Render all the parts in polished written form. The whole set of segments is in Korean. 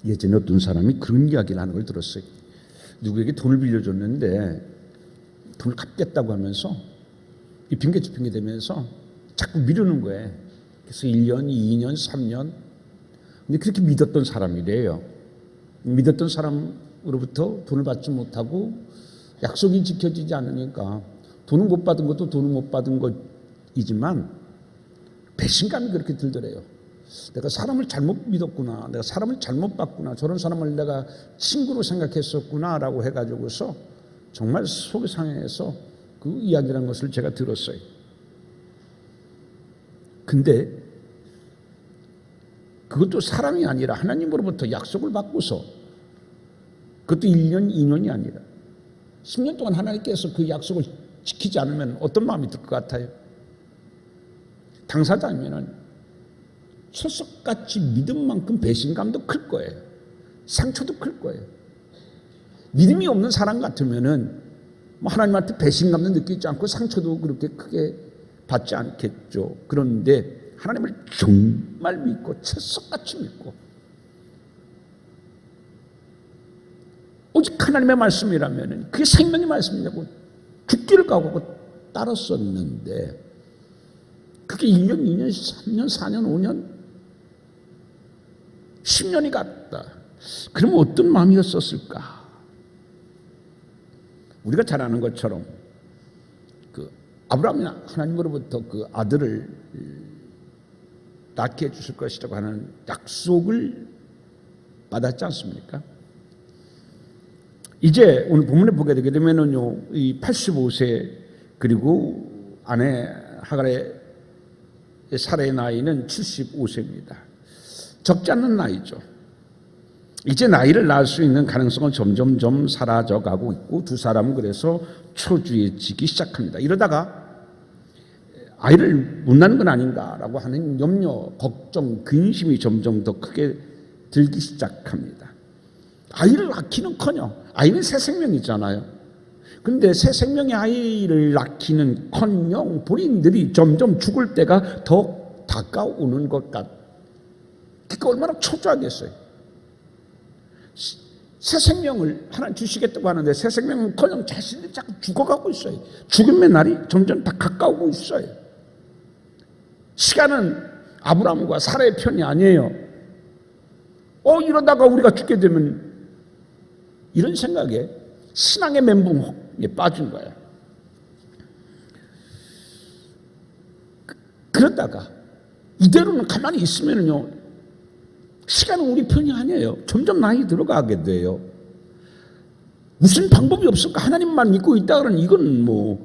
예전에 어떤 사람이 그런 이야기를 하는 걸 들었어요. 누구에게 돈을 빌려줬는데 돈을 갚겠다고 하면서 이 핑계 저 핑계 대면서 자꾸 미루는 거예요. 그래서 1년, 2년, 3년. 근데 그렇게 믿었던 사람이래요. 믿었던 사람으로부터 돈을 받지 못하고 약속이 지켜지지 않으니까 돈은 못 받은 것도 돈은 못 받은 것이지만 배신감이 그렇게 들더래요. 내가 사람을 잘못 믿었구나, 내가 사람을 잘못 봤구나, 저런 사람을 내가 친구로 생각했었구나 라고 해가지고서 정말 속이 상해서 그 이야기라는 것을 제가 들었어요. 근데 그것도 사람이 아니라 하나님으로부터 약속을 받고서, 그것도 1년, 2년이 아니라 10년 동안 하나님께서 그 약속을 지키지 않으면 어떤 마음이 들 것 같아요? 당사자면은 철석같이 믿은 만큼 배신감도 클 거예요. 상처도 클 거예요. 믿음이 없는 사람 같으면은 뭐 하나님한테 배신감도 느끼지 않고 상처도 그렇게 크게 받지 않겠죠. 그런데 하나님을 정말 믿고 철석같이 믿고 오직 하나님의 말씀이라면 그게 생명의 말씀이라고 죽기를 각오하고 따랐었는데 그게 1년, 2년, 3년, 4년, 5년, 10년이 갔다. 그러면 어떤 마음이었었을까? 우리가 잘 아는 것처럼 그 아브라함이 하나님으로부터 그 아들을 낳게 해주실 것이라고 하는 약속을 받았지 않습니까? 이제 오늘 본문에 보게 되게 되면은요, 이 85세 그리고 아내 하갈의 살해의 나이는 75세입니다. 적지 않는 나이죠. 이제 나이를 낳을 수 있는 가능성은 점점점 사라져가고 있고 두 사람은 그래서 초조해지기 시작합니다. 이러다가 아이를 못 낳는 건 아닌가라고 하는 염려, 걱정, 근심이 점점 더 크게 들기 시작합니다. 아이를 낳기는커녕 아이는 새 생명이잖아요. 근데 새 생명의 아이를 낳기는커녕 본인들이 점점 죽을 때가 더 다가오는 것 같아요. 그러니까 얼마나 초조하겠어요. 새 생명을 하나님 주시겠다고 하는데 새 생명은커녕 자신들이 자꾸 죽어가고 있어요. 죽음의 날이 점점 다 가까우고 있어요. 시간은 아브라함과 사라의 편이 아니에요. 이러다가 우리가 죽게 되면 이런 생각에 신앙의 멘붕에 빠진 거예요. 그러다가 이대로는 가만히 있으면요, 시간은 우리 편이 아니에요. 점점 나이 들어가게 돼요. 무슨 방법이 없을까? 하나님만 믿고 있다 그러면 이건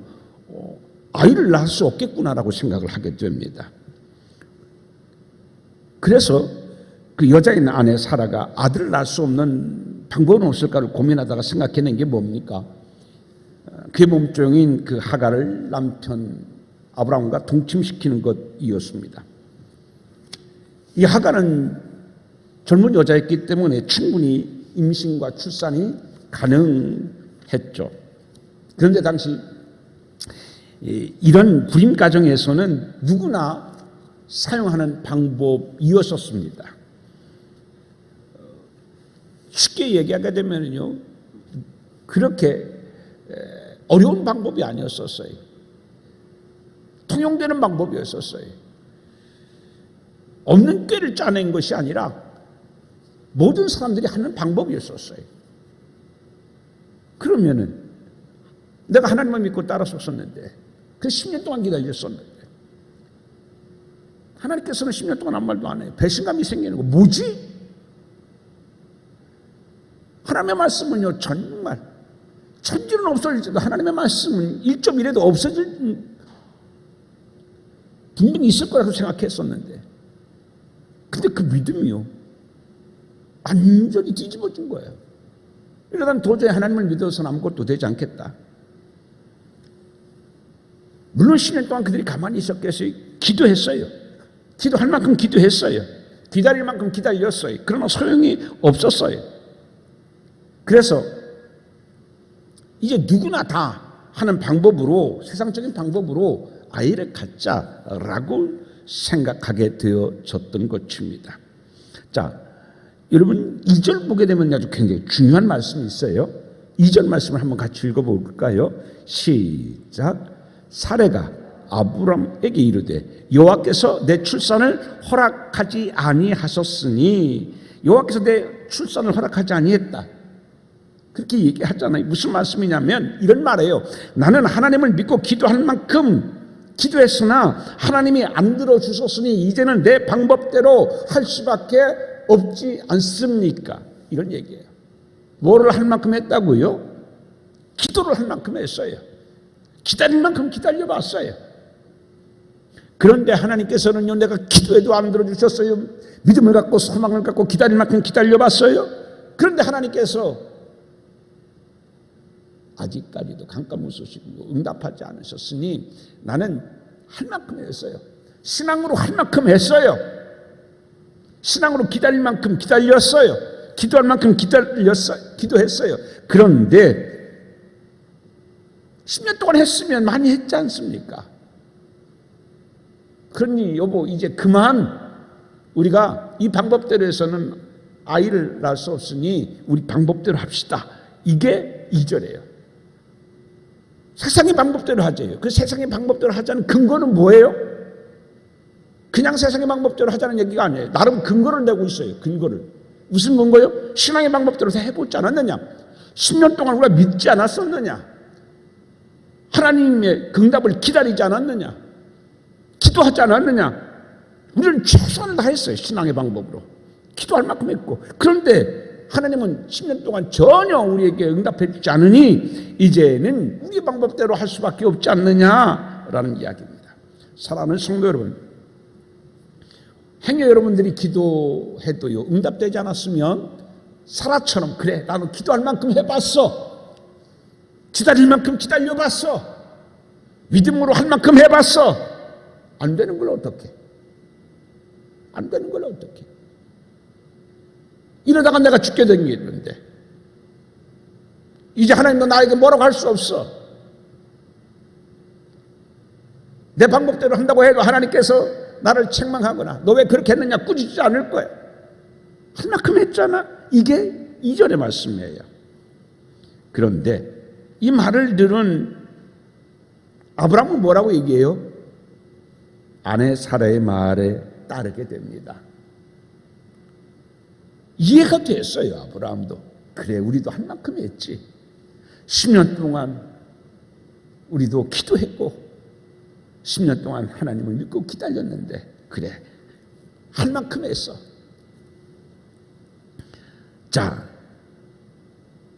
아이를 낳을 수 없겠구나라고 생각을 하게 됩니다. 그래서 그 여자인 아내 사라가 아들을 낳을 수 없는 방법은 없을까를 고민하다가 생각해낸 게 뭡니까? 그의 몸종인 그 하갈을 남편 아브라함과 동침시키는 것이었습니다. 이 하갈은 젊은 여자였기 때문에 충분히 임신과 출산이 가능했죠. 그런데 당시 이런 불임 가정에서는 누구나 사용하는 방법이었었습니다. 쉽게 얘기하게 되면요, 그렇게 어려운 방법이 아니었었어요. 통용되는 방법이었었어요. 없는 꾀를 짜낸 것이 아니라 모든 사람들이 하는 방법이었었어요. 그러면은 내가 하나님을 믿고 따라섰었는데 그 10년 동안 기다렸었는데 하나님께서는 10년 동안 아무 말도 안 해요. 배신감이 생기는 거 뭐지? 하나님의 말씀은요, 정말 천지는 없어질지도 하나님의 말씀은 1.1에도 없어질 분명히 있을 거라고 생각했었는데 근데 그 믿음이요, 완전히 뒤집어진 거예요. 이러다면 도저히 하나님을 믿어서는 아무것도 되지 않겠다. 물론 10년 동안 그들이 가만히 있었겠어요? 기도했어요. 기도할 만큼 기도했어요. 기다릴 만큼 기다렸어요. 그러나 소용이 없었어요. 그래서 이제 누구나 다 하는 방법으로, 세상적인 방법으로 아이를 갖자라고 생각하게 되어졌던 것입니다. 자, 여러분 2절 보게 되면 아주 굉장히 중요한 말씀이 있어요. 2절 말씀을 한번 같이 읽어볼까요? 시작. 사레가 아브람에게 이르되 여호와께서 내 출산을 허락하지 아니하셨으니, 여호와께서 내 출산을 허락하지 아니했다, 그렇게 얘기하잖아요. 무슨 말씀이냐면 이런 말이에요. 나는 하나님을 믿고 기도할 만큼 기도했으나 하나님이 안 들어주셨으니 이제는 내 방법대로 할 수밖에 없지 않습니까? 이런 얘기예요. 뭐를 할 만큼 했다고요? 기도를 할 만큼 했어요. 기다릴 만큼 기다려봤어요. 그런데 하나님께서는요, 내가 기도해도 안 들어주셨어요. 믿음을 갖고 소망을 갖고 기다릴 만큼 기다려봤어요. 그런데 하나님께서 아직까지도 깜깜무소식으로 응답하지 않으셨으니 나는 할 만큼 했어요. 신앙으로 할 만큼 했어요. 신앙으로 기다릴 만큼 기다렸어요. 기도할 만큼 기도했어요. 그런데 10년 동안 했으면 많이 했지 않습니까? 그러니 여보, 이제 그만, 우리가 이 방법대로 해서는 아이를 낳을 수 없으니 우리 방법대로 합시다. 이게 2절이에요. 세상의 방법대로 하자요. 그 세상의 방법대로 하자는 근거는 뭐예요? 그냥 세상의 방법대로 하자는 얘기가 아니에요. 나름 근거를 내고 있어요. 근거를. 무슨 근거요? 신앙의 방법대로 다 해보지 않았느냐? 10년 동안 우리가 믿지 않았었느냐? 하나님의 응답을 기다리지 않았느냐? 기도하지 않았느냐? 우리는 최선을 다했어요. 신앙의 방법으로. 기도할 만큼 했고. 그런데 하나님은 10년 동안 전혀 우리에게 응답해 주지 않으니 이제는 우리 방법대로 할 수밖에 없지 않느냐라는 이야기입니다. 사랑하는 성도 여러분, 행여 여러분들이 기도해도요 응답되지 않았으면 사라처럼, 그래 나는 기도할 만큼 해봤어, 기다릴 만큼 기다려봤어, 믿음으로 할 만큼 해봤어, 안 되는 걸 어떡해? 안 되는 걸 어떡해? 이러다가 내가 죽게 되겠는데 이제 하나님도 나에게 뭐라고 할 수 없어. 내 방법대로 한다고 해도 하나님께서 나를 책망하거나 너 왜 그렇게 했느냐 꾸짖지 않을 거야. 할 만큼 했잖아. 이게 2절의 말씀이에요. 그런데 이 말을 들은 아브라함은 뭐라고 얘기해요? 아내 사라의 말에 따르게 됩니다. 이해가 됐어요. 아브라함도 그래 우리도 할 만큼 했지. 10년 동안 우리도 기도했고 10년 동안 하나님을 믿고 기다렸는데 그래 할 만큼 했어. 자,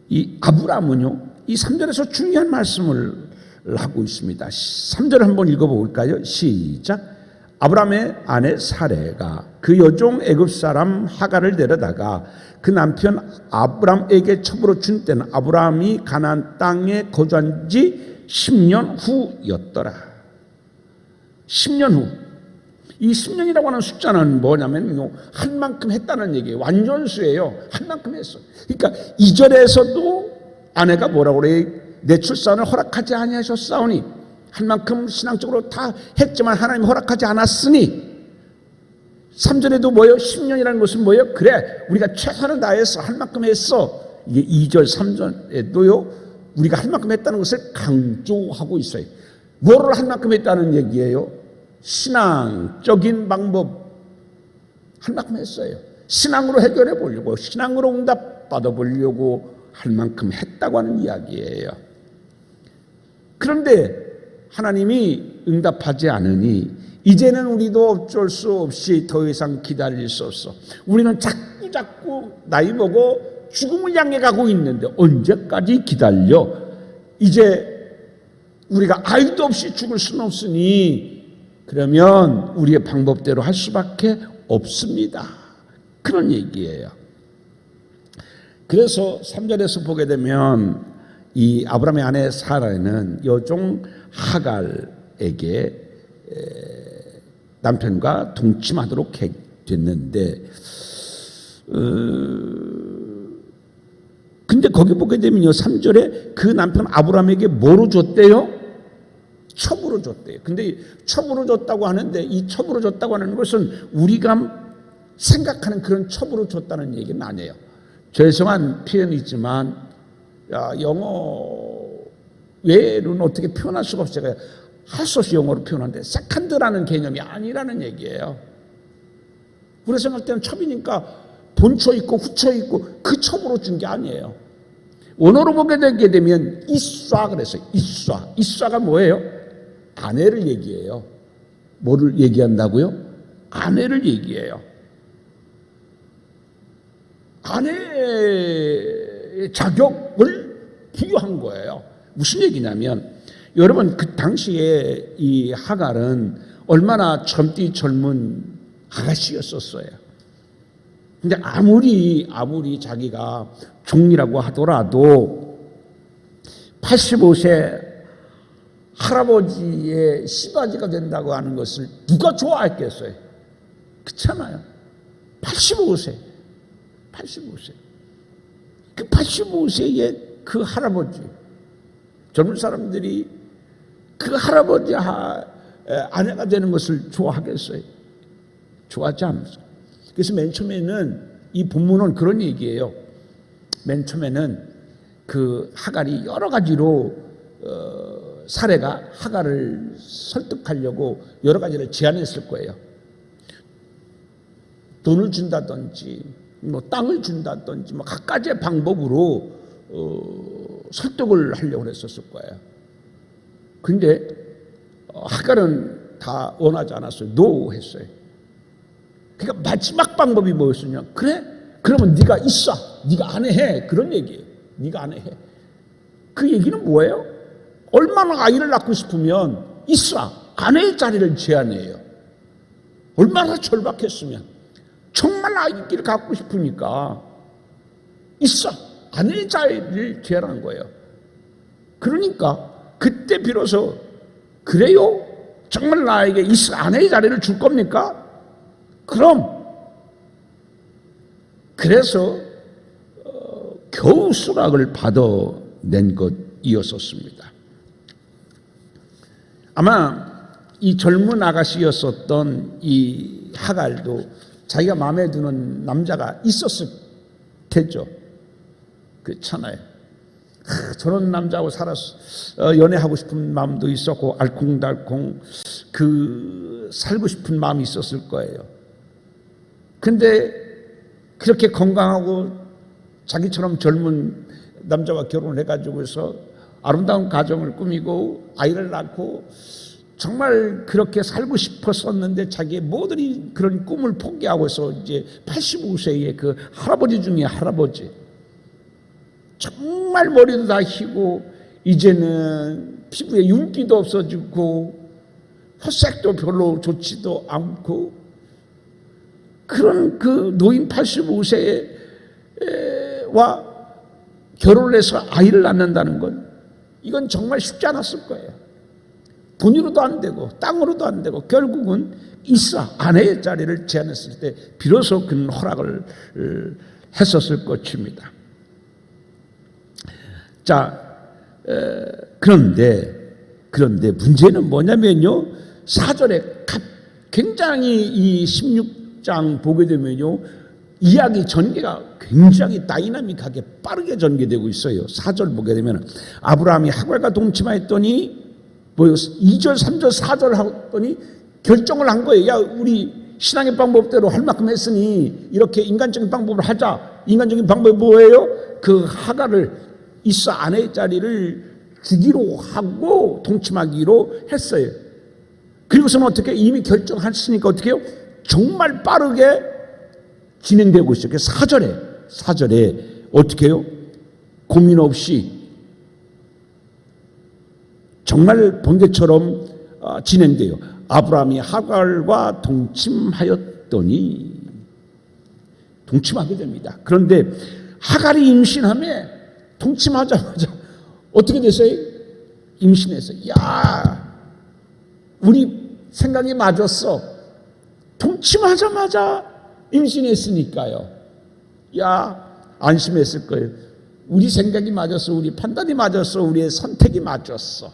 이 아브라함은요 이 3절에서 중요한 말씀을 하고 있습니다. 3절 한번 읽어볼까요? 시작. 아브라함의 아내 사레가 그 여종 애굽 사람 하갈을 데려다가 그 남편 아브라함에게 첩으로 준 때는 아브라함이 가나안 땅에 거주한 지 10년 후였더라. 10년 후. 이 10년이라고 하는 숫자는 뭐냐면 한 만큼 했다는 얘기예요. 완전수예요. 한 만큼 했어. 그러니까 2절에서도 아내가 뭐라고 그래요? 내 출산을 허락하지 아니하셨사오니 한 만큼 신앙적으로 다 했지만 하나님 허락하지 않았으니 3절에도 뭐예요? 10년이라는 것은 뭐예요? 그래 우리가 최선을 다해서 할 만큼 했어. 이게 2절 3절에도요 우리가 할 만큼 했다는 것을 강조하고 있어요. 뭐를 할 만큼 했다는 얘기예요? 신앙적인 방법 할 만큼 했어요. 신앙으로 해결해 보려고, 신앙으로 응답 받아 보려고 할 만큼 했다고 하는 이야기예요. 그런데 하나님이 응답하지 않으니 이제는 우리도 어쩔 수 없이 더 이상 기다릴 수 없어. 우리는 자꾸 나이 먹어 죽음을 향해 가고 있는데 언제까지 기다려? 이제 우리가 아이도 없이 죽을 수는 없으니 그러면 우리의 방법대로 할 수밖에 없습니다. 그런 얘기예요. 그래서 3절에서 보게 되면 이 아브라함의 아내 사라는 여종 하갈에게 남편과 동침하도록 됐는데 근데 거기 보게 되면요 3절에 그 남편 아브라함에게 뭐로 줬대요? 첩으로 줬대요. 근데 첩으로 줬다고 하는데 이 첩으로 줬다고 하는 것은 우리가 생각하는 그런 첩으로 줬다는 얘기는 아니에요. 죄송한 표현이지만 영어 외에는 어떻게 표현할 수가 없어요. 할 수 없이 영어로 표현하는데 세컨드라는 개념이 아니라는 얘기예요. 우리 생각할 때는 첩이니까 본처 있고 후처 있고 그 첩으로 준 게 아니에요. 원어로 보게 되게 되면 이쏴 그랬어요. 이쏴가 뭐예요? 아내를 얘기해요. 뭐를 얘기한다고요? 아내를 얘기해요. 아내의 자격을 부여한 거예요. 무슨 얘기냐면 여러분 그 당시에 이 하갈은 얼마나 젊은 아가씨였었어요. 근데 아무리 자기가 종이라고 하더라도 85세 할아버지의 시바지가 된다고 하는 것을 누가 좋아했겠어요? 그렇잖아요. 85세. 그 85세의 그 할아버지, 젊은 사람들이 그 할아버지 아내가 되는 것을 좋아하겠어요? 좋아하지 않았어요. 그래서 맨 처음에는 이 본문은 그런 얘기예요. 맨 처음에는 그 하갈이 여러 가지로 사례가 하갈을 설득하려고 여러 가지를 제안했을 거예요. 돈을 준다든지 뭐 땅을 준다든지 뭐 각가지의 방법으로 설득을 하려고 했었을 거예요. 근데 하갈은 다 원하지 않았어요. 노 했어요. 그러니까 마지막 방법이 뭐였느냐? 그래? 그러면 네가 있어. 네가 아내해. 그런 얘기예요. 네가 아내해. 그 얘기는 뭐예요? 얼마나 아이를 낳고 싶으면 있어. 아내의 자리를 제안해요. 얼마나 절박했으면. 정말 아이를 갖고 싶으니까 있어. 아내의 자리를 제안한 거예요. 그러니까 그때 비로소 그래요? 정말 나에게 있어. 아내의 자리를 줄 겁니까? 그럼 그래서 겨우 수락을 받아낸 것이었었습니다. 아마 이 젊은 아가씨였었던 이 하갈도 자기가 마음에 드는 남자가 있었을 테죠. 그렇잖아요. 저런 남자하고 살았어. 연애하고 싶은 마음도 있었고 알콩달콩 살고 싶은 마음이 있었을 거예요. 근데 그렇게 건강하고 자기처럼 젊은 남자와 결혼을 해가지고서 아름다운 가정을 꾸미고 아이를 낳고 정말 그렇게 살고 싶었었는데 자기의 모든 그런 꿈을 포기하고서 이제 85세의 그 할아버지 중에 할아버지, 정말 머리도 다 휘고 이제는 피부에 윤기도 없어지고 혈색도 별로 좋지도 않고 그런 그 노인 85세와 결혼을 해서 아이를 낳는다는 건 이건 정말 쉽지 않았을 거예요. 돈으로도 안 되고 땅으로도 안 되고 결국은 이사 아내의 자리를 제안했을 때 비로소 그는 허락을 했었을 것입니다. 자, 그런데 문제는 뭐냐면요, 4절에 굉장히 이 16장 보게 되면요 이야기 전개가 굉장히 다이나믹하게 빠르게 전개되고 있어요. 4절 보게 되면 아브라함이 하갈과 동침하였더니 뭐요? 2절, 3절, 4절 하더니 결정을 한 거예요. 야, 우리 신앙의 방법대로 할 만큼 했으니 이렇게 인간적인 방법을 하자. 인간적인 방법이 뭐예요? 그 하갈을 이사 아내의 자리를 주기로 하고 동침하기로 했어요. 그리고서는 어떻게 이미 결정했으니까 어떻게 해요? 정말 빠르게 진행되고 있어요. 그래서 4절에 어떻게 해요? 고민 없이 정말 번개처럼 진행돼요. 아브라함이 하갈과 동침하였더니 동침하게 됩니다. 그런데 하갈이 임신하며 동침하자마자 어떻게 됐어요? 임신했어요. 야, 우리 생각이 맞았어. 동침하자마자 임신했으니까요. 야, 안심했을 거예요. 우리 생각이 맞았어. 우리 판단이 맞았어. 우리의 선택이 맞았어.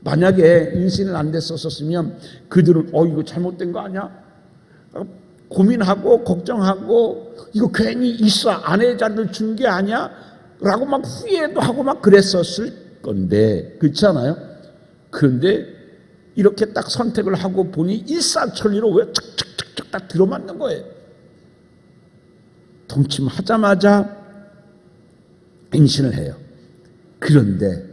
만약에 임신을 안 됐었으면 그들은 이거 잘못된 거 아니야? 고민하고 걱정하고 이거 괜히 있어 아내 자리를 준 게 아니야? 라고 막 후회도 하고 막 그랬었을 건데 그렇지 않아요? 그런데 이렇게 딱 선택을 하고 보니 일사천리로 왜 척척척척 딱 들어맞는 거예요. 동침하자마자 임신을 해요. 그런데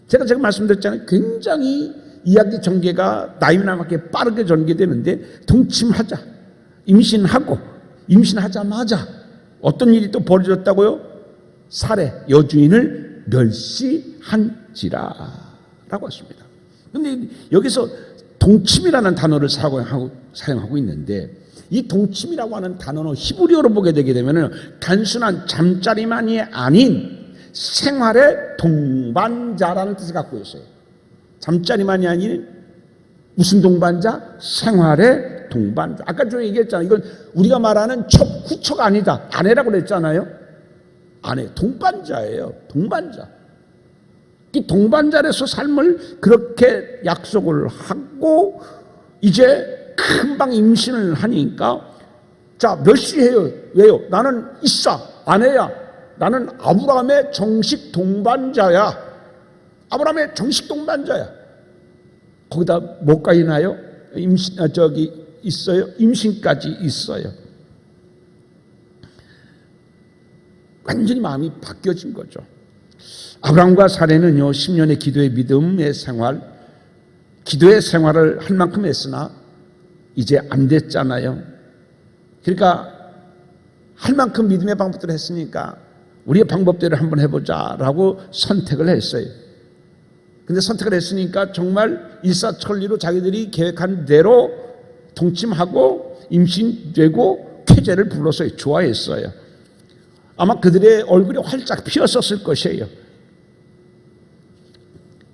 제가 말씀드렸잖아요. 굉장히 이야기 전개가 나이나 맞게 빠르게 전개되는데 동침하자 임신하고 임신하자마자 어떤 일이 또 벌어졌다고요? 살해 여주인을 멸시한지라 라고 했습니다. 그런데 여기서 동침이라는 단어를 사용하고 있는데 이 동침이라고 하는 단어는 히브리어로 보게 되게 되면 단순한 잠자리만이 아닌 생활의 동반자라는 뜻을 갖고 있어요. 잠자리만이 아닌 무슨 동반자? 생활의 동반자. 아까 좀 얘기했잖아요. 이건 우리가 말하는 후처가 아니다. 아내라고 그랬잖아요. 아내, 동반자예요. 동반자. 이 동반자로서 삶을 그렇게 약속을 하고 이제 금방 임신을 하니까 자, 몇 시해요? 왜요? 나는 이사, 아내야. 나는 아브라함의 정식 동반자야. 아브라함의 정식 동반자야. 거기다 뭐가 있나요? 있어요. 임신까지 있어요. 완전히 마음이 바뀌어진 거죠. 아브라함과 사레는요 10년의 기도의 믿음의 생활, 기도의 생활을 할 만큼 했으나 이제 안 됐잖아요. 그러니까 할 만큼 믿음의 방법들을 했으니까 우리의 방법대로 한번 해보자라고 선택을 했어요. 근데 선택을 했으니까 정말 일사천리로 자기들이 계획한 대로 동침하고 임신되고 태제를 불러서 좋아했어요. 아마 그들의 얼굴이 활짝 피었었을 것이에요.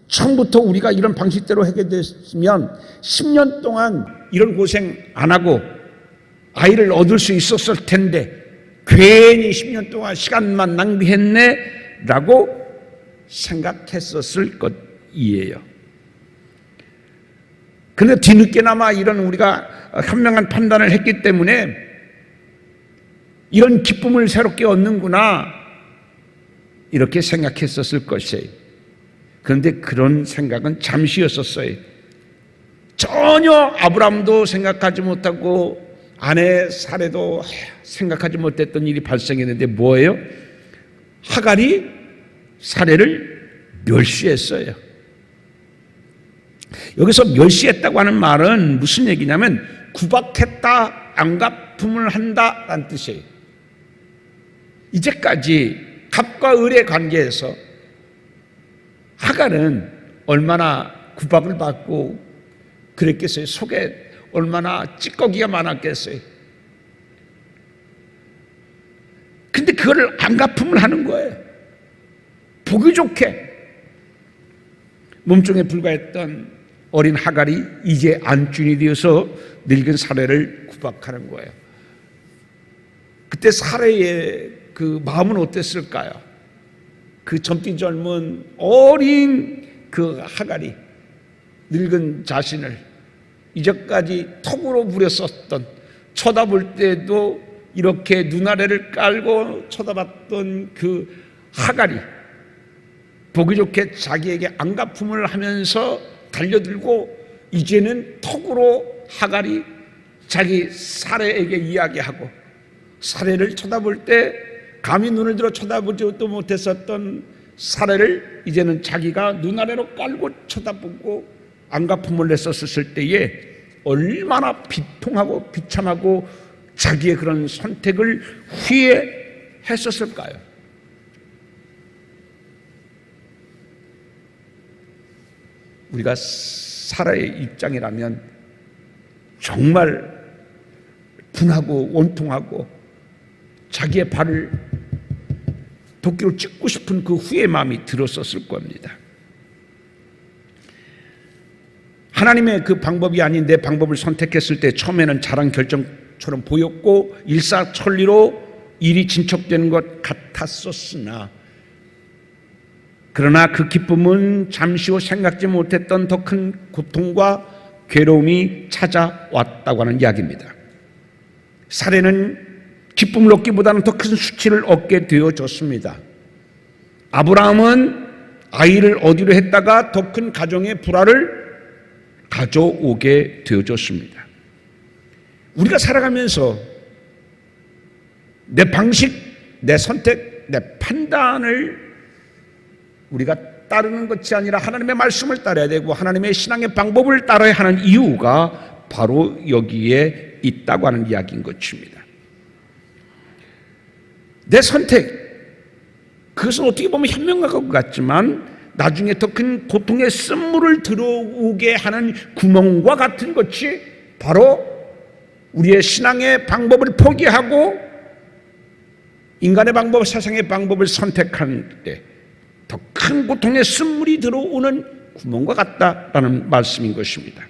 처음부터 우리가 이런 방식대로 하게 됐으면 10년 동안 이런 고생 안 하고 아이를 얻을 수 있었을 텐데 괜히 10년 동안 시간만 낭비했네 라고 생각했었을 것이에요. 그런데 뒤늦게나마 이런 우리가 현명한 판단을 했기 때문에 이런 기쁨을 새롭게 얻는구나 이렇게 생각했었을 것이에요. 그런데 그런 생각은 잠시였었어요. 전혀 아브라함도 생각하지 못하고 아내 사레도 생각하지 못했던 일이 발생했는데 뭐예요? 하갈이 사레를 멸시했어요. 여기서 멸시했다고 하는 말은 무슨 얘기냐면 구박했다, 안갚음을 한다라는 뜻이에요. 이제까지 갑과 을의 관계에서 하갈은 얼마나 구박을 받고 그랬겠어요. 속에 얼마나 찌꺼기가 많았겠어요. 근데 그거를 안갚음을 하는 거예요. 보기 좋게 몸종에 불과했던 어린 하갈이 이제 안준이 되어서 늙은 사레를 구박하는 거예요. 그때 사레의 그 마음은 어땠을까요? 그 젊디 젊은 어린 그 하갈이 늙은 자신을 이제까지 턱으로 부렸었던, 쳐다볼 때도 이렇게 눈아래를 깔고 쳐다봤던 그 하갈이 보기 좋게 자기에게 안갚음을 하면서 달려들고 이제는 턱으로 하갈이 자기 사레에게 이야기하고 사레를 쳐다볼 때 감히 눈을 들어 쳐다보지도 못했었던 사레를 이제는 자기가 눈아래로 깔고 쳐다보고 안갚음을 냈었을 때에 얼마나 비통하고 비참하고 자기의 그런 선택을 후회했었을까요? 우리가 사라의 입장이라면 정말 분하고 원통하고 자기의 발을 도끼로 찍고 싶은 그 후회의 마음이 들었었을 겁니다. 하나님의 그 방법이 아닌 내 방법을 선택했을 때 처음에는 잘한 결정처럼 보였고 일사천리로 일이 진척되는 것 같았었으나 그러나 그 기쁨은 잠시 후 생각지 못했던 더 큰 고통과 괴로움이 찾아왔다고 하는 이야기입니다. 사례는 기쁨을 얻기보다는 더 큰 수치를 얻게 되어졌습니다. 아브라함은 아이를 얻으려 했다가 더 큰 가정의 불화를 가져오게 되어졌습니다. 우리가 살아가면서 내 방식, 내 선택, 내 판단을 우리가 따르는 것이 아니라 하나님의 말씀을 따라야 되고 하나님의 신앙의 방법을 따라야 하는 이유가 바로 여기에 있다고 하는 이야기인 것입니다. 내 선택, 그것은 어떻게 보면 현명한 것 같지만 나중에 더 큰 고통의 쓴물을 들어오게 하는 구멍과 같은 것이 바로 우리의 신앙의 방법을 포기하고 인간의 방법, 세상의 방법을 선택할 때 더 큰 고통의 쓴물이 들어오는 구멍과 같다라는 말씀인 것입니다.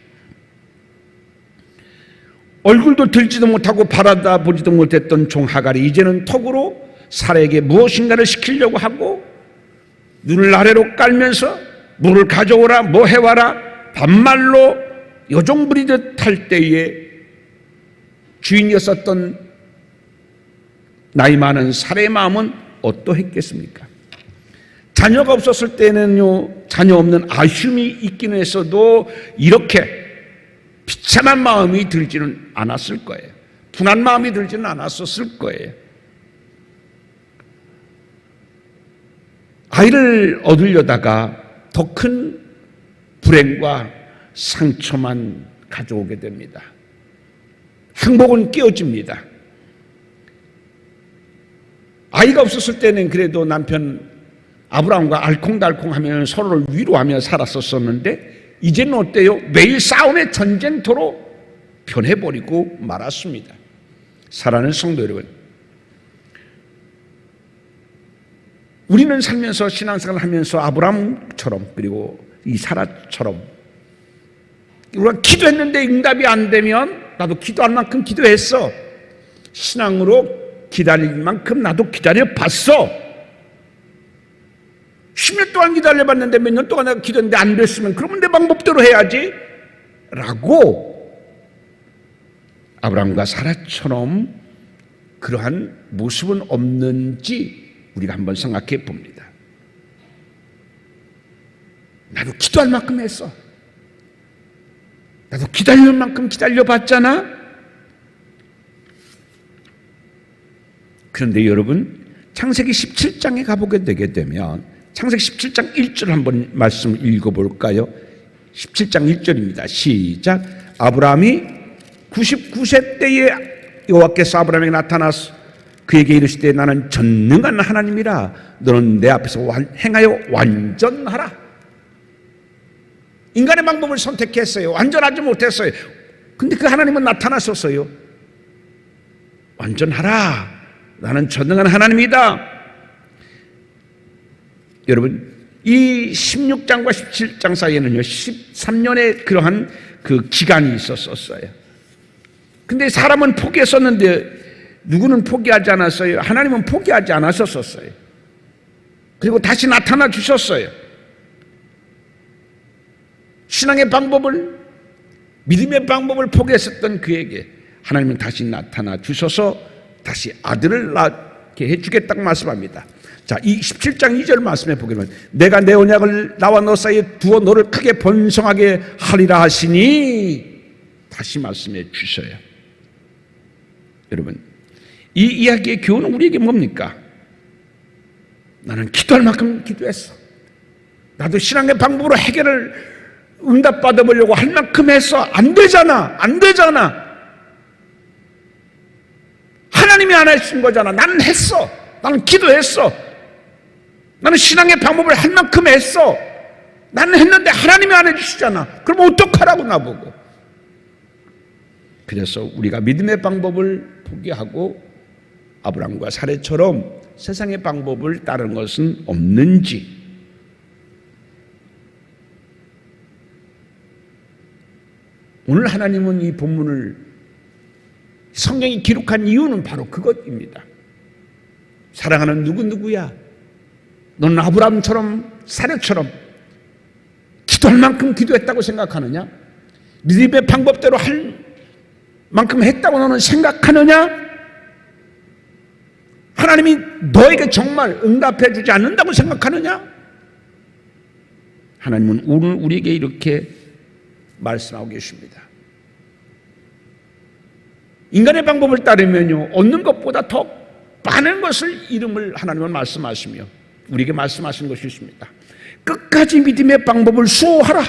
얼굴도 들지도 못하고 바라다 보지도 못했던 종 하갈이 이제는 턱으로 사라에게 무엇인가를 시키려고 하고 눈을 아래로 깔면서 물을 가져오라, 뭐 해와라, 반말로 요정 부리듯 할 때에 주인이었었던 나이 많은 사라의 마음은 어떠했겠습니까? 자녀가 없었을 때는요, 자녀 없는 아쉬움이 있기는 했어도 이렇게 비참한 마음이 들지는 않았을 거예요. 분한 마음이 들지는 않았었을 거예요. 아이를 얻으려다가 더 큰 불행과 상처만 가져오게 됩니다. 행복은 깨어집니다. 아이가 없었을 때는 그래도 남편 아브라함과 알콩달콩하며 서로를 위로하며 살았었는데 이제는 어때요? 매일 싸움의 전쟁터로 변해버리고 말았습니다. 사랑하는 성도 여러분, 우리는 살면서 신앙생활을 하면서 아브라함처럼 그리고 이 사라처럼 우리가 기도했는데 응답이 안 되면 나도 기도할 만큼 기도했어. 신앙으로 기다릴 만큼 나도 기다려봤어. 10년 동안 기다려봤는데 몇 년 동안 내가 기도했는데 안 됐으면 그러면 내 방법대로 해야지 라고 아브라함과 사라처럼 그러한 모습은 없는지 우리가 한번 생각해 봅니다. 나도 기도할 만큼 했어. 나도 기다릴 만큼 기다려봤잖아. 그런데 여러분, 창세기 17장에 가보게 되게 되면 창세기 17장 1절 한번 말씀 읽어볼까요? 17장 1절입니다. 시작. 아브라함이 99세 때에 여호와께서 아브라함에게 나타나서 그에게 이르시되 나는 전능한 하나님이라 너는 내 앞에서 행하여 완전하라. 인간의 방법을 선택했어요. 완전하지 못했어요. 근데 그 하나님은 나타나셨어요. 완전하라. 나는 전능한 하나님이다. 여러분, 이 16장과 17장 사이에는요 13년의 그러한 그 기간이 있었어요. 근데 사람은 포기했었는데 누구는 포기하지 않았어요? 하나님은 포기하지 않으셨었어요. 그리고 다시 나타나 주셨어요. 신앙의 방법을, 믿음의 방법을 포기했었던 그에게 하나님은 다시 나타나 주셔서 다시 아들을 낳게 해주겠다고 말씀합니다. 자, 이 17장 2절 말씀해 보게 되면 내가 내 언약을 나와 너 사이에 두어 너를 크게 번성하게 하리라 하시니 다시 말씀해 주셔요. 여러분, 이 이야기의 교훈은 우리에게 뭡니까? 나는 기도할 만큼 기도했어. 나도 신앙의 방법으로 해결을 응답받아 보려고 할 만큼 했어. 안 되잖아. 안 되잖아. 하나님이 안 하신 거잖아. 나는 했어. 나는 기도했어. 나는 신앙의 방법을 할 만큼 했어. 나는 했는데 하나님이 안 해주시잖아. 그럼 어떡하라고 나보고. 그래서 우리가 믿음의 방법을 포기하고 아브라함과 사례처럼 세상의 방법을 따르는 것은 없는지, 오늘 하나님은 이 본문을 성경이 기록한 이유는 바로 그것입니다. 사랑하는 누구야? 너는 아브라함처럼 사례처럼 기도할 만큼 기도했다고 생각하느냐? 믿음의 방법대로 할 만큼 했다고 너는 생각하느냐? 하나님이 너에게 정말 응답해 주지 않는다고 생각하느냐? 하나님은 오늘 우리에게 이렇게 말씀하고 계십니다. 인간의 방법을 따르면요, 얻는 것보다 더 많은 것을 이름을 하나님은 말씀하시며 우리에게 말씀하시는 것이 있습니다. 끝까지 믿음의 방법을 수호하라.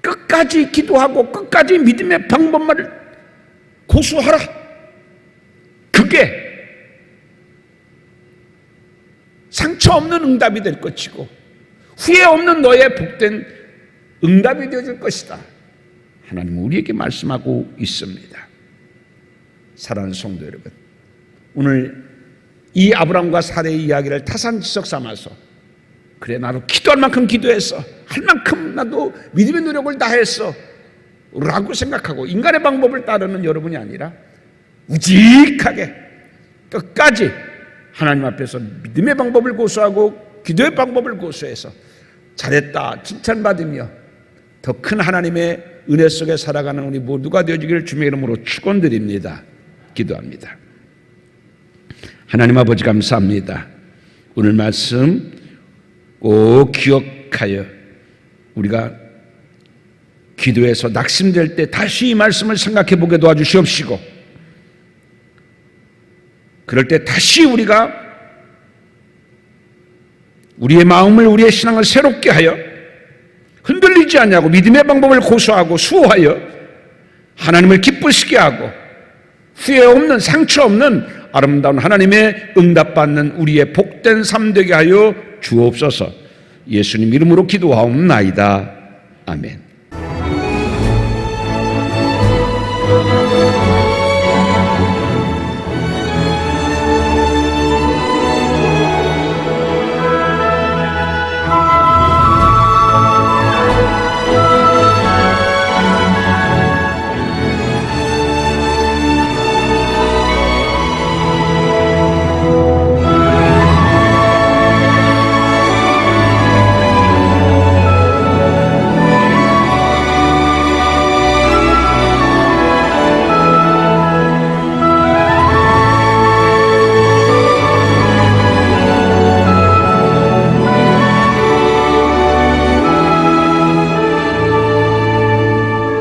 끝까지 기도하고 끝까지 믿음의 방법만을 고수하라. 그게 상처 없는 응답이 될 것이고 후회 없는 너의 복된 응답이 되어줄 것이다. 하나님은 우리에게 말씀하고 있습니다. 사랑하는 성도 여러분, 오늘 이 아브라함과 사레의 이야기를 타산지석 삼아서 그래 나도 기도할 만큼 기도했어, 할 만큼 나도 믿음의 노력을 다했어 라고 생각하고 인간의 방법을 따르는 여러분이 아니라 우직하게 끝까지 하나님 앞에서 믿음의 방법을 고수하고 기도의 방법을 고수해서 잘했다 칭찬받으며 더 큰 하나님의 은혜 속에 살아가는 우리 모두가 되어지기를 주님의 이름으로 축원드립니다. 기도합니다. 하나님 아버지 감사합니다. 오늘 말씀 꼭 기억하여 우리가 기도에서 낙심될 때 다시 이 말씀을 생각해 보게 도와주시옵시고, 그럴 때 다시 우리가 우리의 마음을, 우리의 신앙을 새롭게 하여 흔들리지 않냐고 믿음의 방법을 고수하고 수호하여 하나님을 기쁘시게 하고 후회 없는, 상처 없는 아름다운 하나님의 응답받는 우리의 복된 삶 되게 하여 주옵소서. 예수님 이름으로 기도하옵나이다. 아멘.